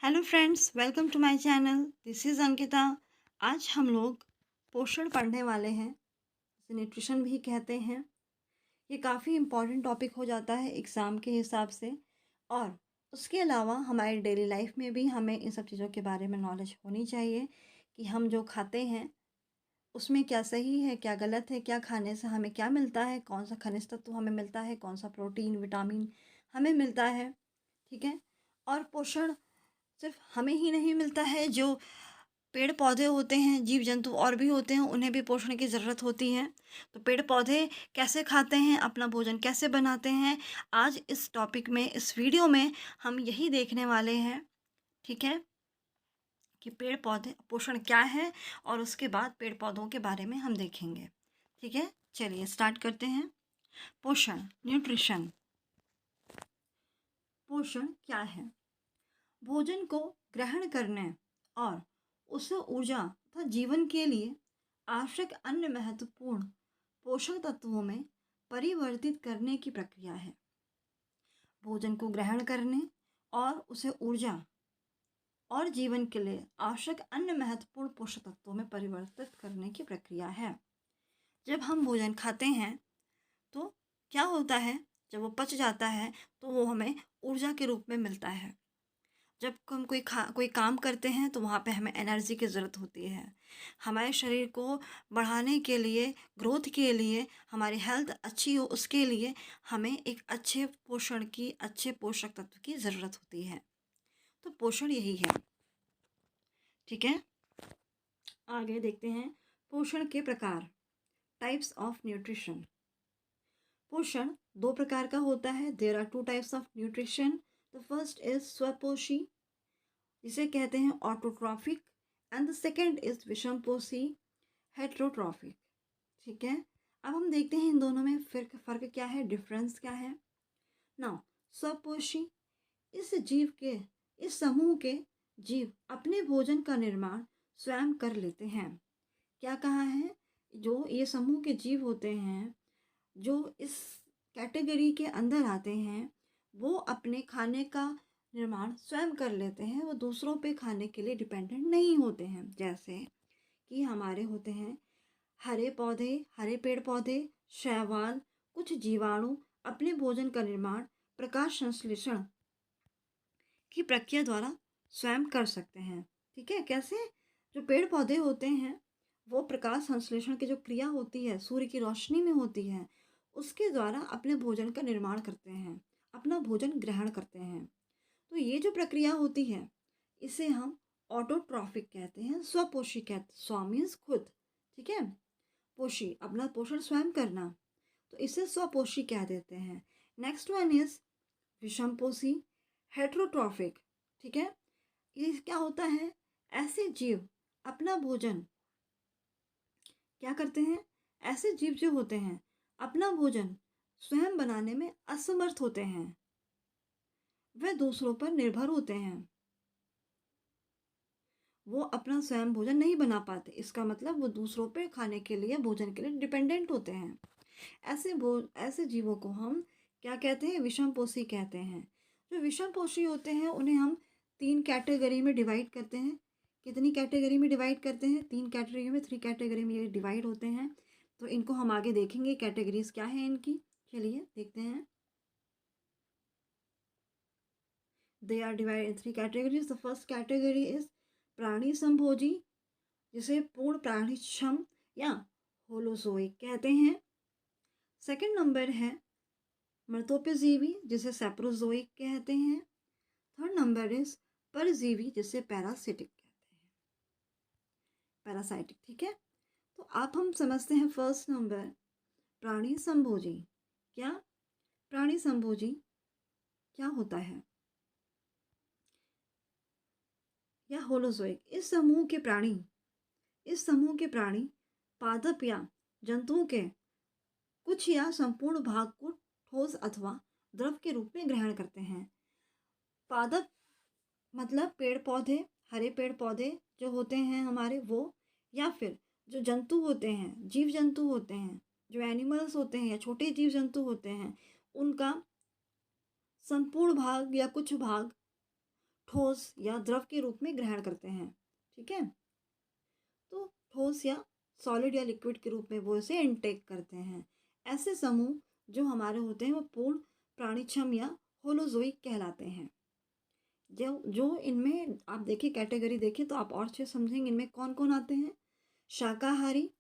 Hello friends, welcome to my channel. This is Ankita. आज हम लोग पोषण पढ़ने वाले हैं, जिसे न्यूट्रिशन भी कहते हैं। ये काफ़ी इम्पॉर्टेंट टॉपिक हो जाता है एग्ज़ाम के हिसाब से, और उसके अलावा हमारी डेली लाइफ में भी हमें इन सब चीज़ों के बारे में नॉलेज होनी चाहिए कि हम जो खाते हैं उसमें क्या सही है, क्या गलत है, क्या खाने से हमें क्या मिलता है, कौन सा खनिज तत्व हमें मिलता है, कौन सा प्रोटीन विटामिन हमें मिलता है। ठीक है। और पोषण सिर्फ हमें ही नहीं मिलता है, जो पेड़ पौधे होते हैं, जीव जंतु और भी होते हैं, उन्हें भी पोषण की ज़रूरत होती है। तो पेड़ पौधे कैसे खाते हैं, अपना भोजन कैसे बनाते हैं, आज इस टॉपिक में, इस वीडियो में हम यही देखने वाले हैं। ठीक है, कि पेड़ पौधे पोषण क्या है, और उसके बाद पेड़ पौधों के बारे में हम देखेंगे। ठीक है, चलिए स्टार्ट करते हैं। पोषण, न्यूट्रिशन। पोषण क्या है? भोजन को ग्रहण करने और उसे ऊर्जा तथा जीवन के लिए आवश्यक अन्य महत्वपूर्ण पोषक तत्वों में परिवर्तित करने की प्रक्रिया है। भोजन को ग्रहण करने और उसे ऊर्जा और जीवन के लिए आवश्यक अन्य महत्वपूर्ण पोषक तत्वों में परिवर्तित करने की प्रक्रिया है। जब हम भोजन खाते हैं तो क्या होता है, जब वो पच जाता है तो वो हमें ऊर्जा के रूप में मिलता है। जब हम कोई काम करते हैं तो वहाँ पे हमें एनर्जी की ज़रूरत होती है। हमारे शरीर को बढ़ाने के लिए, ग्रोथ के लिए, हमारी हेल्थ अच्छी हो उसके लिए हमें एक अच्छे पोषण की, अच्छे पोषक तत्व की ज़रूरत होती है। तो पोषण यही है। ठीक है, आगे देखते हैं पोषण के प्रकार, टाइप्स ऑफ न्यूट्रिशन। पोषण दो प्रकार का होता है। There are two types of nutrition. The first is स्वपोषी, जिसे कहते हैं autotrophic, and the second is विषमपोषी, हेट्रोट्रॉफिक। ठीक है, अब हम देखते हैं इन दोनों में फिर फर्क क्या है, डिफरेंस क्या है। नाउ, स्वपोषी, इस जीव के, इस समूह के जीव अपने भोजन का निर्माण स्वयं कर लेते हैं। क्या कहा है? जो ये समूह के जीव होते हैं, जो इस कैटेगरी के अंदर आते हैं, वो अपने खाने का निर्माण स्वयं कर लेते हैं। वो दूसरों पे खाने के लिए डिपेंडेंट नहीं होते हैं। जैसे कि हमारे होते हैं हरे पौधे, हरे पेड़ पौधे, शैवाल, कुछ जीवाणु अपने भोजन का निर्माण प्रकाश संश्लेषण की प्रक्रिया द्वारा स्वयं कर सकते हैं। ठीक है, कैसे? जो पेड़ पौधे होते हैं वो प्रकाश संश्लेषण की जो क्रिया होती है, सूर्य की रोशनी में होती है, उसके द्वारा अपने भोजन का निर्माण करते हैं, अपना भोजन ग्रहण करते हैं। तो ये जो प्रक्रिया होती है इसे हम ऑटोट्रॉफिक कहते हैं, स्वपोषी कहते, स्व मीन्स खुद। ठीक है, पोषी अपना पोषण स्वयं करना, तो इसे स्वपोषी कह देते हैं। नेक्स्ट वन इज विषमपोषी, हेट्रोट्रॉफिक। ठीक है, ये क्या होता है? ऐसे जीव अपना भोजन क्या करते हैं? ऐसे जीव जो होते हैं अपना भोजन स्वयं बनाने में असमर्थ होते हैं, वे दूसरों पर निर्भर होते हैं, वो अपना स्वयं भोजन नहीं बना पाते। इसका मतलब वो दूसरों पे खाने के लिए, भोजन के लिए डिपेंडेंट होते हैं। ऐसे जीवों को हम क्या कहते हैं? विषमपोषी कहते हैं। जो विषमपोषी होते हैं उन्हें हम तीन कैटेगरी में डिवाइड करते हैं। कितनी कैटेगरी में डिवाइड करते हैं? तीन कैटेगरी में, थ्री कैटेगरी में ये डिवाइड होते हैं। तो इनको हम आगे देखेंगे कैटेगरीज क्या है इनकी। चलिए देखते हैं। They are divide in three categories. The first category is प्राणी संभोजी, जिसे पूर्ण प्राणीक्षम या होलोजोइक कहते हैं। सेकंड नंबर है मृतोपजीवी, जिसे सैप्रोजोइक कहते हैं। थर्ड नंबर इज परजीवी, जिसे पैरासिटिक कहते हैं, पैरासाइटिक। ठीक है, तो आप हम समझते हैं फर्स्ट नंबर प्राणी संभोजी। क्या प्राणी संभोजी क्या होता है? या होलोजोइक, इस समूह के प्राणी पादप या जंतुओं के कुछ या संपूर्ण भाग को ठोस अथवा द्रव के रूप में ग्रहण करते हैं। पादप मतलब पेड़ पौधे, हरे पेड़ पौधे जो होते हैं हमारे वो, या फिर जो जंतु होते हैं, जीव जंतु होते हैं, जो एनिमल्स होते हैं या छोटे जीव जंतु होते हैं, उनका संपूर्ण भाग या कुछ भाग ठोस या द्रव के रूप में ग्रहण करते हैं। ठीक है, तो ठोस या सॉलिड या लिक्विड के रूप में वो इसे इनटेक करते हैं। ऐसे समूह जो हमारे होते हैं वो पूर्ण प्राणीक्षम या होलोजोइक कहलाते हैं। जो जो इनमें आप देखिए कैटेगरी देखिए तो आप और अच्छे समझेंगे इनमें कौन कौन आते हैं। शाकाहारी,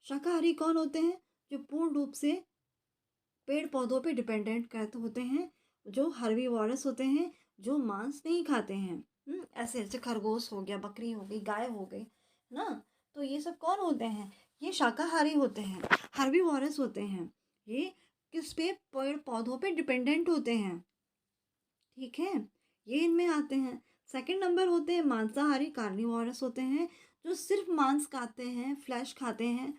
शाकाहारी कौन होते हैं? जो पूर्ण रूप से पेड़ पौधों पे डिपेंडेंट कहते होते हैं, जो हर्बीवोरस होते हैं, जो मांस नहीं खाते हैं। ऐसे ऐसे खरगोश हो गया, बकरी हो गई, गाय हो गई ना, तो ये सब कौन होते हैं? ये शाकाहारी होते हैं, हर्बीवोरस होते हैं। ये किस पे? पेड़ पौधों पे डिपेंडेंट होते हैं। ठीक है, ये इनमें आते हैं। सेकंड नंबर होते हैं मांसाहारी, कार्निवोरस होते हैं, जो सिर्फ मांस खाते हैं, फ्लैश खाते हैं।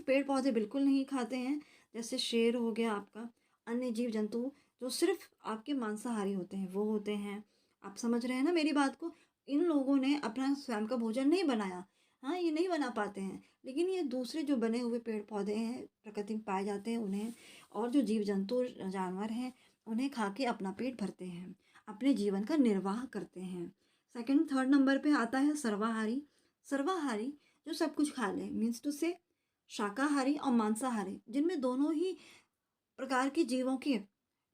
पेड़ पौधे बिल्कुल नहीं खाते हैं। जैसे शेर हो गया आपका, अन्य जीव जंतु जो सिर्फ आपके मांसाहारी होते हैं वो होते हैं। आप समझ रहे हैं ना मेरी बात को? इन लोगों ने अपना स्वयं का भोजन नहीं बनाया। हाँ, ये नहीं बना पाते हैं, लेकिन ये दूसरे जो बने हुए पेड़ पौधे हैं प्रकृति में पाए जाते हैं उन्हें, और जो जीव जंतु जानवर हैं उन्हें खा के अपना पेट भरते हैं, अपने जीवन का निर्वाह करते हैं। सेकंड थर्ड नंबर पे आता है सर्वाहारी। सर्वाहारी जो सब कुछ खा ले, मीन्स टू से शाकाहारी और मांसाहारी जिनमें दोनों ही प्रकार के जीवों के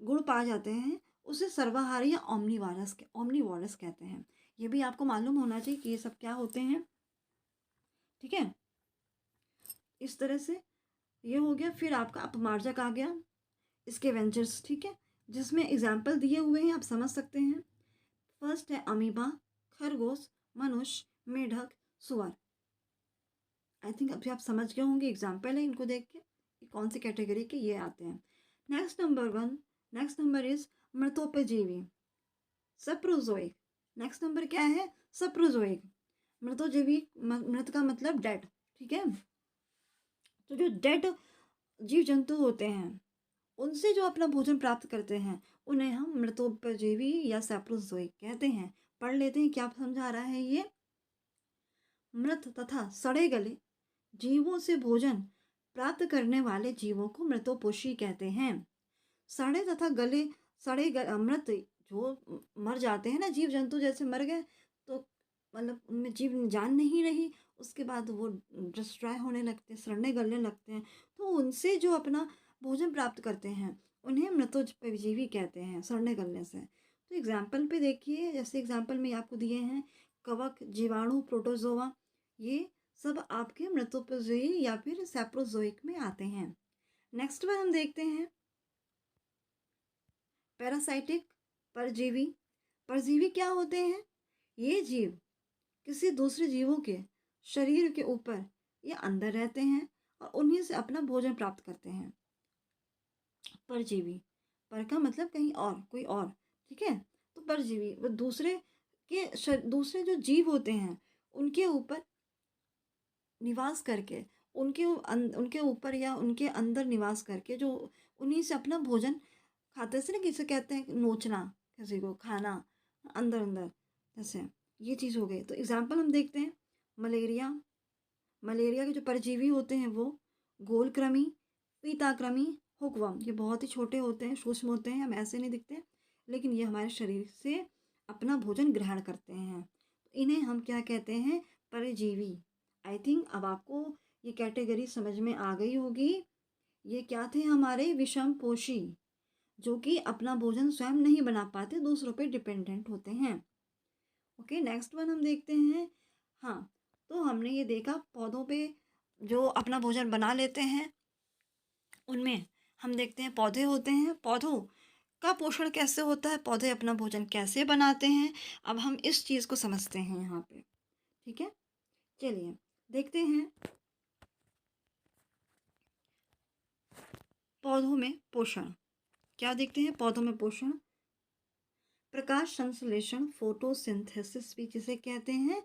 गुण पाए जाते हैं, उसे सर्वाहारी या ओमनीवोरस कहते हैं। ये भी आपको मालूम होना चाहिए कि ये सब क्या होते हैं। ठीक है, इस तरह से ये हो गया। फिर आपका अपमार्जक आ गया, इसके वेंचर्स। ठीक है, जिसमें एग्जाम्पल दिए हुए हैं, आप समझ सकते हैं। फर्स्ट है अमीबा, खरगोश, मनुष्य, मेढक, सुअर। आई थिंक अभी आप समझ गए होंगे, एग्जाम्पल है इनको देख के कि कौन सी कैटेगरी के ये आते हैं। नेक्स्ट नंबर इज मृतोपजीवी, सप्रोजोइक। नेक्स्ट नंबर क्या है? सप्रोजोइक। मृतोजीवी, मृत का मतलब डेड। ठीक है, तो जो डेड जीव जंतु होते हैं उनसे जो अपना भोजन प्राप्त करते हैं उन्हें हम मृतोपजीवी या सैप्रोजोइक कहते हैं। पढ़ लेते हैं क्या समझा रहा है ये। मृत तथा सड़े गले जीवों से भोजन प्राप्त करने वाले जीवों को मृतोपोषी कहते हैं। सड़े तथा मृत जो मर जाते हैं ना जीव जंतु, जैसे मर गए तो मतलब उनमें जीव जान नहीं रही, उसके बाद वो डिस्ट्रॉय होने लगते हैं, सड़ने गलने लगते हैं, तो उनसे जो अपना भोजन प्राप्त करते हैं उन्हें मृतोपजीवी कहते हैं, सड़ने गलने से। तो एग्जाम्पल पे देखिए, जैसे एग्जाम्पल में आपको दिए हैं कवक, जीवाणु, प्रोटोजोआ, ये सब आपके मृतोपजीवी या फिर सैप्रोजोइक में आते हैं। नेक्स्ट बार हम देखते हैं पैरासाइटिक, परजीवी। परजीवी क्या होते हैं? ये जीव किसी दूसरे जीवों के शरीर के ऊपर या अंदर रहते हैं और उन्हीं से अपना भोजन प्राप्त करते हैं। परजीवी, पर का मतलब कहीं और, कोई और। ठीक है, तो परजीवी वो दूसरे जो जीव होते हैं उनके ऊपर निवास करके, उनके ऊपर या उनके अंदर निवास करके जो उन्हीं से अपना भोजन खाते से ना, किसे कहते हैं नोचना, किसी को खाना अंदर अंदर, जैसे ये चीज़ हो गई। तो एग्जाम्पल हम देखते हैं मलेरिया। मलेरिया के जो परजीवी होते हैं वो गोलकृमि, पीताकृमि, हुकवर्म। ये बहुत ही छोटे होते हैं, सूक्ष्म होते हैं, हम ऐसे नहीं दिखते, लेकिन ये हमारे शरीर से अपना भोजन ग्रहण करते हैं। तो इन्हें हम क्या कहते हैं? परजीवी। आई थिंक अब आपको ये कैटेगरी समझ में आ गई होगी। ये क्या थे? हमारे विषम पोषी, जो कि अपना भोजन स्वयं नहीं बना पाते, दूसरों पे डिपेंडेंट होते हैं। ओके, नेक्स्ट वन हम देखते हैं। हाँ, तो हमने ये देखा पौधों पे जो अपना भोजन बना लेते हैं, उनमें हम देखते हैं पौधे होते हैं। पौधों का पोषण कैसे होता है, पौधे अपना भोजन कैसे बनाते हैं, अब हम इस चीज़ को समझते हैं यहाँ पे। ठीक है, चलिए देखते हैं पौधों में पोषण। क्या देखते हैं पौधों में पोषण? प्रकाश संश्लेषण, फोटोसिंथेसिस भी जिसे कहते हैं।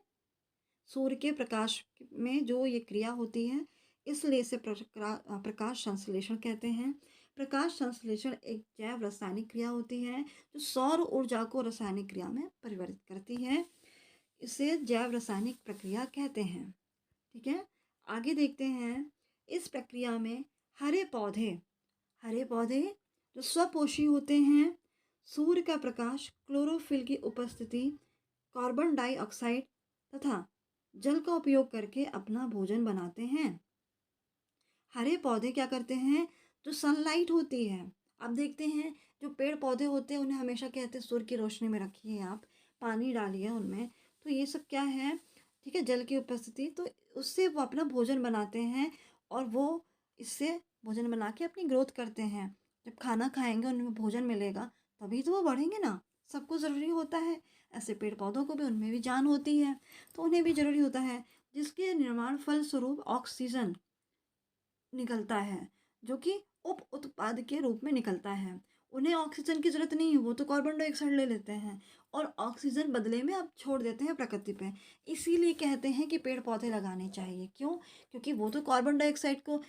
सूर्य के प्रकाश में जो ये क्रिया होती है, इसलिए इसे प्रकाश संश्लेषण कहते हैं। प्रकाश संश्लेषण एक जैव रासायनिक क्रिया होती है जो सौर ऊर्जा को रासायनिक क्रिया में परिवर्तित करती है। इसे जैव रासायनिक प्रक्रिया कहते हैं। ठीक है, आगे देखते हैं। इस प्रक्रिया में हरे पौधे जो स्वपोषी होते हैं, सूर्य का प्रकाश, क्लोरोफिल की उपस्थिति कार्बन डाइऑक्साइड तथा जल का उपयोग करके अपना भोजन बनाते हैं। हरे पौधे क्या करते हैं, जो सनलाइट होती है, आप देखते हैं जो पेड़ पौधे होते हैं उन्हें हमेशा कहते हैं सूर्य की रोशनी में रखिए, आप पानी डालिए उनमें। तो ये सब क्या है, ठीक है, जल की उपस्थिति, तो उससे वो अपना भोजन बनाते हैं और वो इससे भोजन बना के अपनी ग्रोथ करते हैं। जब खाना खाएंगे उनमें भोजन मिलेगा तभी तो वो बढ़ेंगे ना। सबको ज़रूरी होता है, ऐसे पेड़ पौधों को भी, उनमें भी जान होती है तो उन्हें भी ज़रूरी होता है, जिसके निर्माण फल स्वरूप ऑक्सीजन निकलता है, जो कि उप उत्पाद के रूप में निकलता है। उन्हें ऑक्सीजन की ज़रूरत नहीं है, वो तो कार्बन डाइऑक्साइड ले लेते हैं और ऑक्सीजन बदले में आप छोड़ देते हैं प्रकृति पे। इसीलिए कहते हैं कि पेड़ पौधे लगाने चाहिए। क्यों? क्योंकि वो तो कार्बन डाइऑक्साइड को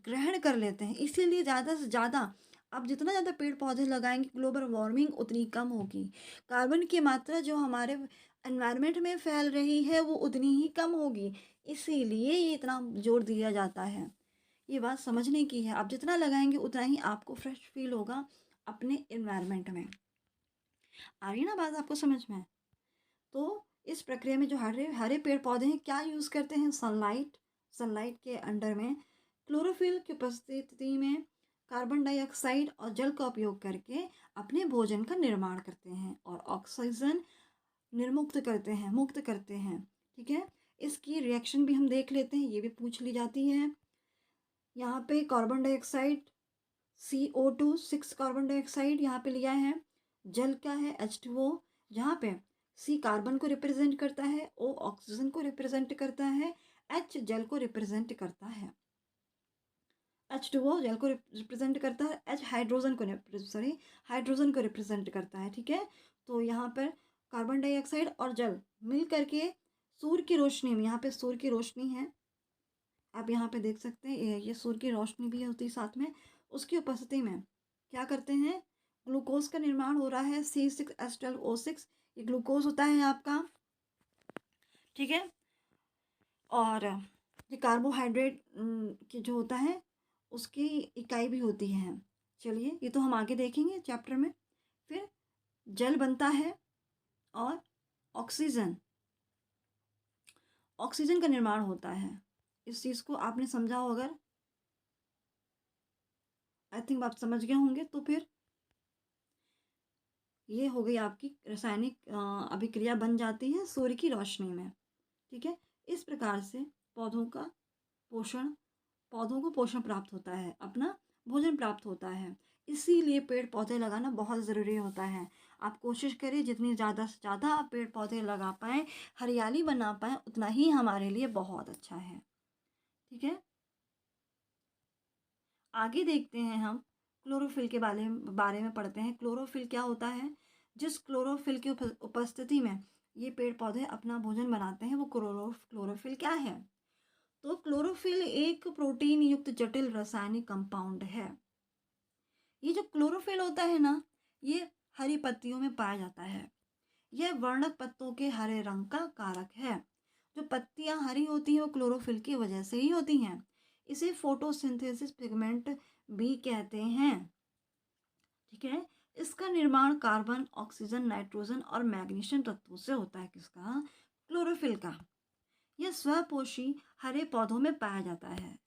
ग्रहण कर लेते हैं। इसीलिए ज़्यादा से ज़्यादा आप जितना ज़्यादा पेड़ पौधे लगाएंगे ग्लोबल वार्मिंग उतनी कम होगी। कार्बन की मात्रा जो हमारे एनवायरनमेंट में फैल रही है वो उतनी ही कम होगी। इसीलिए ये इतना जोर दिया जाता है। ये बात समझने की है, आप जितना लगाएंगे उतना ही आपको फ्रेश फील होगा अपने एनवायरनमेंट में। आ रही है ना बात आपको समझ में? तो इस प्रक्रिया में जो हरे हरे पेड़ पौधे हैं क्या यूज़ करते हैं, सनलाइट, सनलाइट के अंडर में क्लोरोफिल की उपस्थिति में कार्बन डाइऑक्साइड और जल का उपयोग करके अपने भोजन का निर्माण करते हैं और ऑक्सीजन निर्मुक्त करते हैं, मुक्त करते हैं। ठीक है, इसकी रिएक्शन भी हम देख लेते हैं, ये भी पूछ ली जाती है। यहाँ पे carbon dioxide CO2 6 carbon dioxide यहाँ पे लिया है। जल का है H2O, जहाँ पे C कार्बन को रिप्रेजेंट करता है, O ऑक्सीजन को रिप्रेजेंट करता है, H जल को रिप्रेजेंट करता है। H2O जल को रिप्रेजेंट करता है, H हाइड्रोजन को रिप्रेजेंट करता है। ठीक है, तो यहाँ पर कार्बन डाइऑक्साइड और जल मिल करके सूर्य की रोशनी में, यहाँ पे सूर्य की रोशनी है, आप यहाँ पे देख सकते हैं, ये सूर्य की रोशनी भी होती है साथ में। उसकी उपस्थिति में क्या करते हैं, ग्लूकोज का निर्माण हो रहा है, C6H12O6, ये ग्लूकोज होता है आपका। ठीक है, और ये कार्बोहाइड्रेट की जो होता है उसकी इकाई भी होती है। चलिए ये तो हम आगे देखेंगे चैप्टर में। फिर जल बनता है और ऑक्सीजन, ऑक्सीजन का निर्माण होता है। इस चीज़ को आपने समझा हो अगर, आई थिंक आप समझ गए होंगे। तो फिर ये हो गई आपकी रासायनिक अभिक्रिया बन जाती है सूर्य की रोशनी में। ठीक है, इस प्रकार से पौधों का पोषण, पौधों को पोषण प्राप्त होता है, अपना भोजन प्राप्त होता है। इसीलिए पेड़ पौधे लगाना बहुत ज़रूरी होता है। आप कोशिश करिए जितनी ज़्यादा से ज़्यादा आप पेड़ पौधे लगा पाएँ, हरियाली बना पाएँ, उतना ही हमारे लिए बहुत अच्छा है। ठीक है, आगे देखते हैं हम क्लोरोफिल के बारे में पढ़ते हैं। क्लोरोफिल क्या होता है, जिस क्लोरोफिल की उपस्थिति में ये पेड़ पौधे अपना भोजन बनाते हैं वो क्लोरोफिल क्या है। तो क्लोरोफिल एक प्रोटीन युक्त जटिल रासायनिक कंपाउंड है। ये जो क्लोरोफिल होता है ना, ये हरी पत्तियों में पाया जाता है। यह वर्णक पत्तों के हरे रंग का कारक है। जो पत्तियां हरी होती हैं वो क्लोरोफिल की वजह से ही होती हैं। इसे फोटोसिंथेसिस पिगमेंट भी कहते हैं। ठीक है, इसका निर्माण कार्बन, ऑक्सीजन, नाइट्रोजन और मैग्नीशियम तत्वों से होता है। किसका, क्लोरोफिल का। यह स्वपोषी हरे पौधों में पाया जाता है।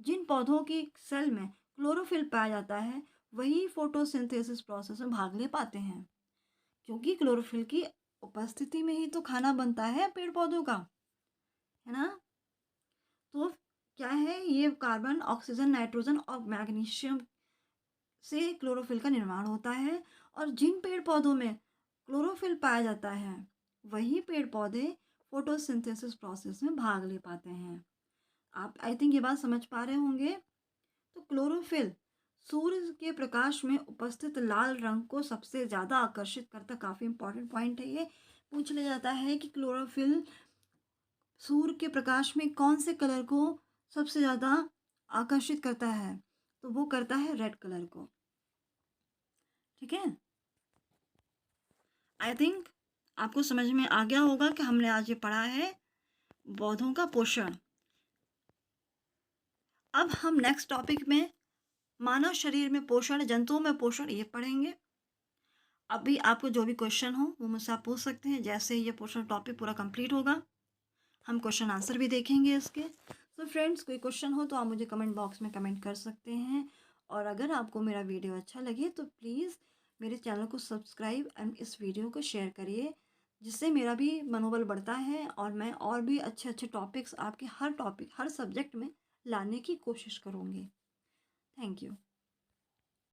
जिन पौधों की सेल में क्लोरोफिल पाया जाता है वही फोटोसिंथेसिस प्रोसेस में भाग ले पाते हैं, क्योंकि क्लोरोफिल की उपस्थिति में ही तो खाना बनता है पेड़ पौधों का, है ना। तो क्या है, ये कार्बन, ऑक्सीजन, नाइट्रोजन और मैग्नीशियम से क्लोरोफिल का निर्माण होता है। और जिन पेड़ पौधों में क्लोरोफिल पाया जाता है वही पेड़ पौधे फोटोसिंथेसिस प्रोसेस में भाग ले पाते हैं। आप आई थिंक ये बात समझ पा रहे होंगे। तो क्लोरोफिल सूर्य के प्रकाश में उपस्थित लाल रंग को सबसे ज़्यादा आकर्षित करता, काफ़ी इंपॉर्टेंट पॉइंट है ये। पूछ लिया जाता है कि क्लोरोफिल सूर्य के प्रकाश में कौन से कलर को सबसे ज़्यादा आकर्षित करता है, तो वो करता है रेड कलर को। ठीक है, आई थिंक आपको समझ में आ गया होगा कि हमने आज ये पढ़ा है पौधों का पोषण। अब हम नेक्स्ट टॉपिक में मानव शरीर में पोषण, जंतुओं में पोषण, ये पढ़ेंगे। अभी आपको जो भी क्वेश्चन हो वो मुझसे आप पूछ सकते हैं। जैसे ही ये पोर्शन टॉपिक पूरा कंप्लीट होगा हम क्वेश्चन आंसर भी देखेंगे इसके। तो फ्रेंड्स, कोई क्वेश्चन हो तो आप मुझे कमेंट बॉक्स में कमेंट कर सकते हैं। और अगर आपको मेरा वीडियो अच्छा लगे तो प्लीज़ मेरे चैनल को सब्सक्राइब एंड इस वीडियो को शेयर करिए, जिससे मेरा भी मनोबल बढ़ता है और मैं और भी अच्छे अच्छे टॉपिक्स आपके हर टॉपिक हर सब्जेक्ट में लाने की कोशिश करूँगी। Thank you.